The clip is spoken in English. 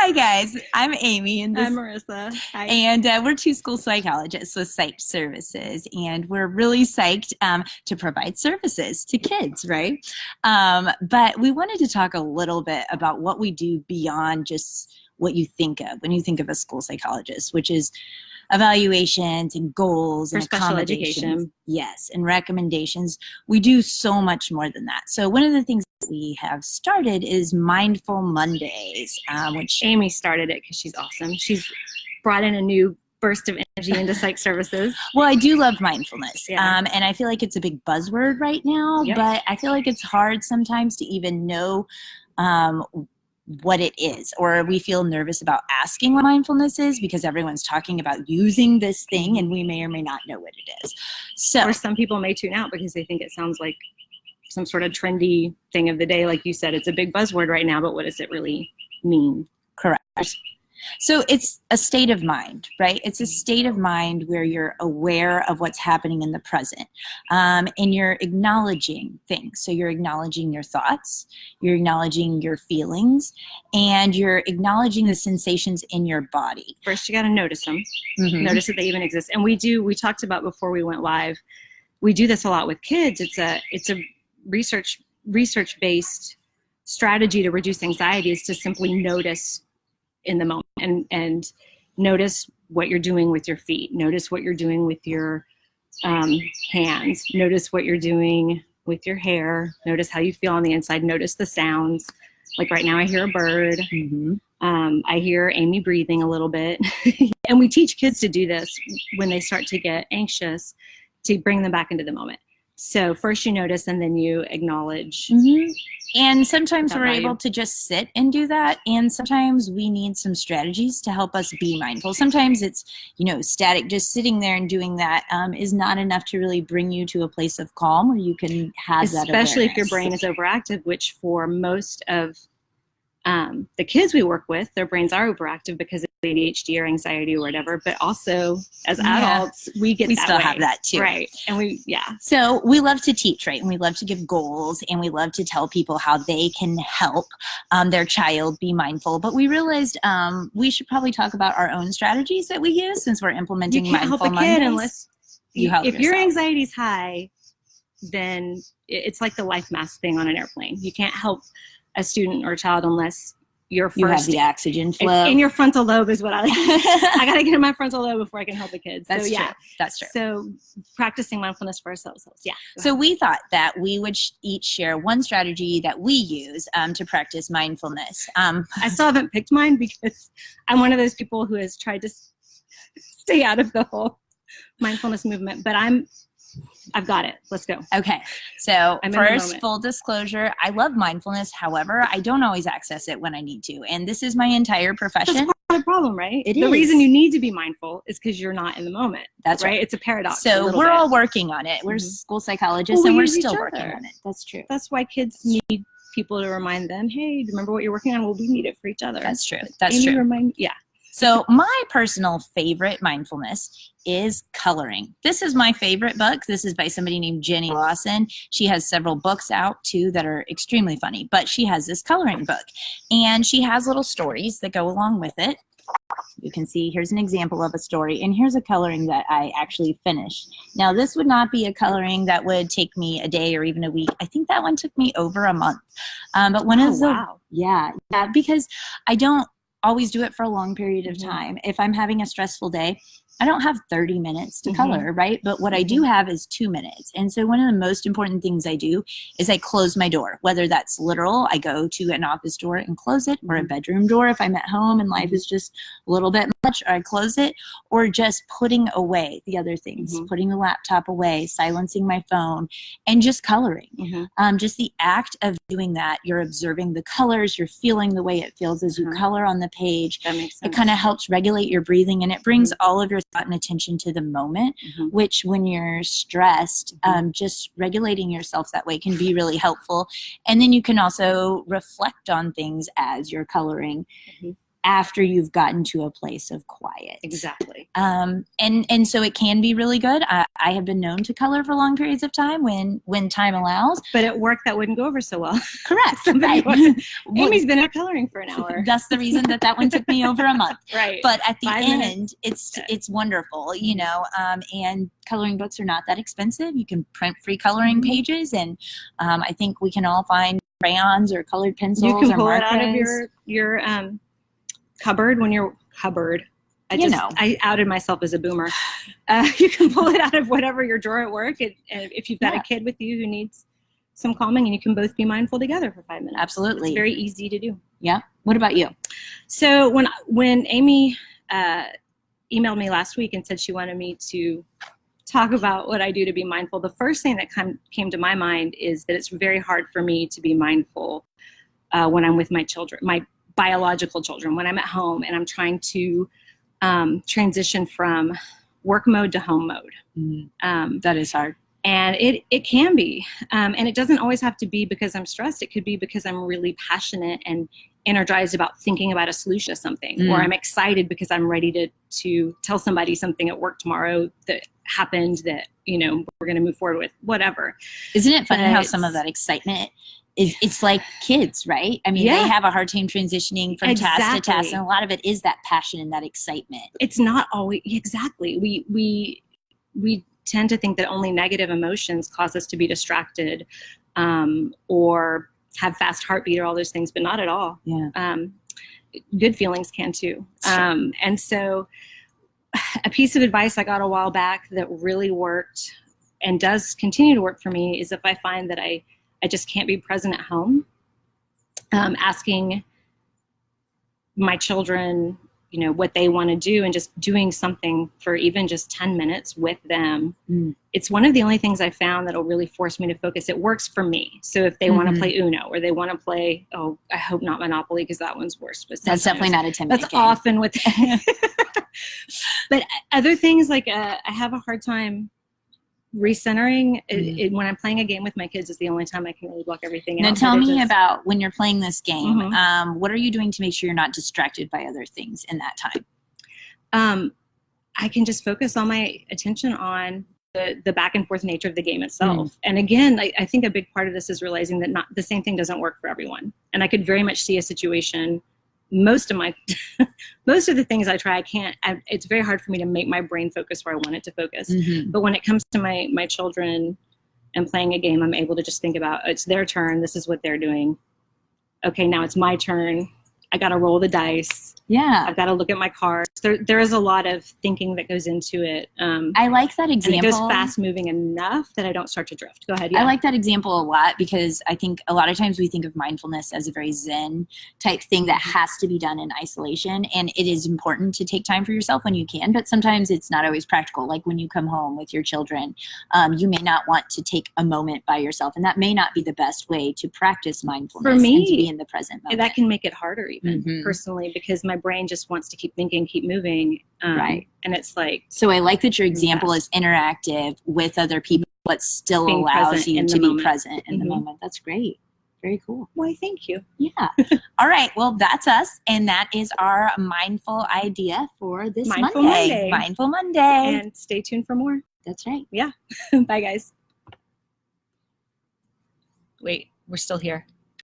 Hi guys, I'm Amy I'm Marysa. Hi. and we're two school psychologists with Psych Services, and we're really psyched to provide services to kids, right? But we wanted to talk a little bit about what we do beyond just what you think of when you think of a school psychologist, which is evaluations and goals For and special accommodations. education. Yes, and recommendations. We do so much more than that. So one of the things that we have started is Mindful Mondays, which Amy started it because she's awesome. She's brought in a new burst of energy into psych services. well, I do love mindfulness, Yeah. and I feel like it's a big buzzword right now, Yep. but I feel like it's hard sometimes to even know what it is, or we feel nervous about asking what mindfulness is because everyone's talking about using this thing and we may or may not know what it is. So, Or some people may tune out because they think it sounds like some sort of trendy thing of the day. Like you said, it's a big buzzword right now, but what does it really mean? correct. So it's a state of mind, right? It's a state of mind where you're aware of what's happening in the present, and you're acknowledging things. So you're acknowledging your thoughts, you're acknowledging your feelings, and you're acknowledging the sensations in your body. First, you got to notice them. Mhm. Notice that they even exist. And we talked about before we went live, we do this a lot with kids. It's a research-based strategy to reduce anxiety is to simply notice in the moment and notice what you're doing with your feet. Notice what you're doing with your hands. Notice what you're doing with your hair. Notice how you feel on the inside. Notice the sounds. Like right now I hear a bird. Mhm. I hear Amy breathing a little bit. And we teach kids to do this when they start to get anxious, to bring them back into the moment. So first you notice and then you acknowledge. Mhm. And sometimes That we're value. able to just sit and do that. And sometimes we need some strategies to help us be mindful. Sometimes it's, static. Just sitting there and doing that is not enough to really bring you to a place of calm where you can have that awareness. Especially if your brain is overactive, which for most of the kids we work with, their brains are overactive because of ADHD or anxiety or whatever. But also as adults, we still way. have that too. Right. And So we love to teach, right? And we love to give goals, and we love to tell people how they can help their child be mindful. But we realized we should probably talk about our own strategies that we use since we're implementing you can't Mindful help a kid Mondays. unless if your anxiety is high, then it's like the life mask thing on an airplane. You can't help a student or a child unless you're first. You have the oxygen flow. In your frontal lobe is what I got to get in my frontal lobe before I can help the kids. That's so, true. That's true. So practicing mindfulness for ourselves. Yeah. So we thought that we would each share one strategy that we use to practice mindfulness. I still haven't picked mine because I'm one of those people who has tried to stay out of the whole mindfulness movement, but I've got it. Let's go. Okay. So first, the full disclosure, I love mindfulness. However, I don't always access it when I need to. And this is my entire profession. That's part of the problem, right? It the is. reason you need to be mindful is because you're not in the moment. That's right. It's a paradox. So we're all working on it. We're school psychologists, and we're still working on it. That's true. That's why kids need people to remind them, hey, remember what you're working on? Well, we need it for each other. That's true. That's true. So my personal favorite mindfulness is coloring. This is my favorite book. This is by somebody named Jenny Lawson. She has several books out too that are extremely funny, but she has this coloring book, and she has little stories that go along with it. You can see here's an example of a story, and here's a coloring that I actually finished. Now this would not be a coloring that would take me a day or even a week. I think that one took me over a month. But one of the wow. Yeah, because I don't always do it for a long period of time. If I'm having a stressful day, I don't have 30 minutes to color, right? But what I do have is 2 minutes. And so one of the most important things I do is I close my door, whether that's literal, I go to an office door and close it, or a bedroom door if I'm at home and life is just a little bit much, or I close it, or just putting away the other things, putting the laptop away, silencing my phone, and just coloring. Just the act of doing that, you're observing the colors, you're feeling the way it feels as you color on the page. That makes sense. It kind of helps regulate your breathing, and it brings all of your thought and attention to the moment, which when you're stressed, just regulating yourself that way can be really helpful. And then you can also reflect on things as you're coloring after you've gotten to a place of quiet. Exactly. And so it can be really good. I have been known to color for long periods of time when time allows. But at work, that wouldn't go over so well. Correct. Right. Well, Amy's been out coloring for an hour. That's the reason that one took me over a month. Right. But at the 5 end, minutes. it's wonderful, you know. And coloring books are not that expensive. You can print free coloring pages, and I think we can all find crayons or colored pencils. You can or pull markers. it out of your cupboard when you're cupboard. I outed myself as a boomer. You can pull it out of whatever your drawer at work. And if you've got a kid with you who needs some calming, and you can both be mindful together for 5 minutes. Absolutely. It's very easy to do. Yeah. What about you? So when Amy emailed me last week and said she wanted me to talk about what I do to be mindful, the first thing that came to my mind is that it's very hard for me to be mindful when I'm with my children, my biological children, when I'm at home and I'm trying to transition from work mode to home mode. That is hard. And it can be. And it doesn't always have to be because I'm stressed. It could be because I'm really passionate and energized about thinking about a solution to something, or I'm excited because I'm ready to tell somebody something at work tomorrow that happened that, you know, we're going to move forward with, whatever. Isn't it funny how some of that excitement it's like kids, right? I mean, they have a hard time transitioning from task to task, and a lot of it is that passion and that excitement. It's not always exactly. We tend to think that only negative emotions cause us to be distracted, or have fast heartbeat or all those things, but not at all. Yeah. Good feelings can too. And so a piece of advice I got a while back that really worked and does continue to work for me is if I find that I just can't be present at home, asking my children, you know, what they want to do and just doing something for even just 10 minutes with them. It's one of the only things I found that'll really force me to focus. It works for me. So if they want to play Uno, or they want to play, I hope not Monopoly, because that one's worse. But that's definitely not a 10-minute That's game. often with, but other things like I have a hard time recentering when I'm playing a game with my kids is the only time I can really block everything out. Now tell me about when you're playing this game, what are you doing to make sure you're not distracted by other things in that time? I can just focus all my attention on the back and forth nature of the game itself. And again, I think a big part of this is realizing that not the same thing doesn't work for everyone. And I could very much see a situation, most of the things I try, it's very hard for me to make my brain focus where I want it to focus. But when it comes to my children and playing a game, I'm able to just think about, it's their turn. This is what they're doing. Okay, now it's my turn. I got to roll the dice. Yeah. I've got to look at my cards. There is a lot of thinking that goes into it. I like that example. And it goes fast moving enough that I don't start to drift. Go ahead. Yeah. I like that example a lot, because I think a lot of times we think of mindfulness as a very Zen type thing that has to be done in isolation. And it is important to take time for yourself when you can, but sometimes it's not always practical. Like when you come home with your children, you may not want to take a moment by yourself. And that may not be the best way to practice mindfulness. For me, and to be in the present moment. That can make it harder even personally, because my brain just wants to keep thinking, keep moving. Right. And it's like. So I like that your example is interactive with other people, but still allows you to be present in the moment. That's great. Very cool. Why, thank you. Yeah. All right. Well, that's us. And that is our mindful idea for this Monday. Mindful Monday. And stay tuned for more. That's right. Yeah. Bye, guys. Wait, we're still here.